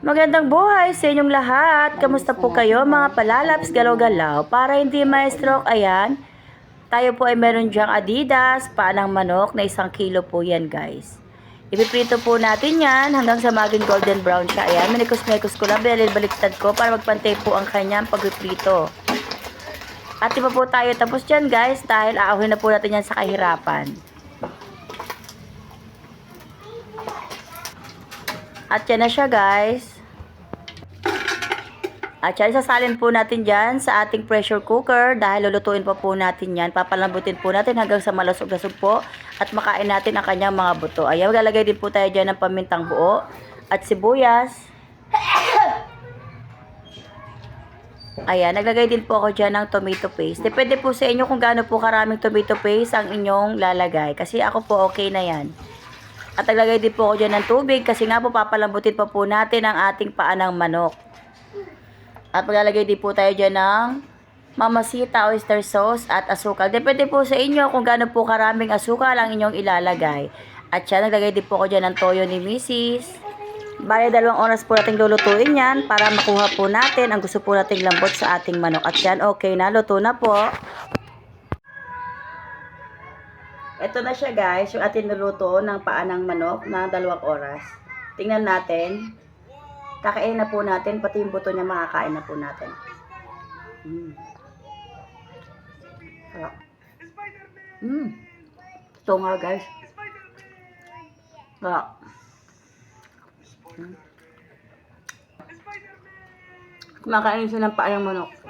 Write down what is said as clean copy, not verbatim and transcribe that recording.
Magandang buhay sa inyong lahat. Kamusta po kayo mga palalaps galaw-galaw? Para hindi ma-stroke, ayan. Tayo po ay meron dyang Adidas, paanang manok na 1 kilo po yan guys. Ipiprito po natin yan hanggang sa maging golden brown siya. Ayan, minikos-mikos ko lang, baliktad ko para magpantay po ang kanyang pagpiprito. At di pa po tayo tapos dyan guys dahil aahuin na po natin yan sa kahirapan. At yan na siya guys. At yan, isasalin po natin dyan sa ating pressure cooker dahil lulutuin pa po natin yan. Papalambutin po natin hanggang sa malusog-lasog po at makain natin ang kanyang mga buto. Ayan, maglalagay din po tayo dyan ng pamintang buo at sibuyas. Ayan, naglagay din po ako dyan ng tomato paste. Depende po sa inyo kung gaano po karaming tomato paste ang inyong lalagay. Kasi ako po okay na yan. At naglagay din po ako dyan ng tubig kasi nga po papalambutin pa po natin ang ating paanang manok. At maglalagay din po tayo dyan ng mamasita, oyster sauce at asukal. Depende po sa inyo kung gaano po karaming asukal ang inyong ilalagay. At yan, naglagay din po ako dyan ng toyo ni Mrs. Bale, 2 oras po natin lulutuin yan para makuha po natin ang gusto po nating lambot sa ating manok. At yan, okay na, luto na po. Ito na siya guys, yung ating niluto ng paanang manok na 2 oras. Tingnan natin. Kakain na po natin, pati yung buto niya makakain na po natin. Ito nga guys. Kumakain siya ng paanang manok.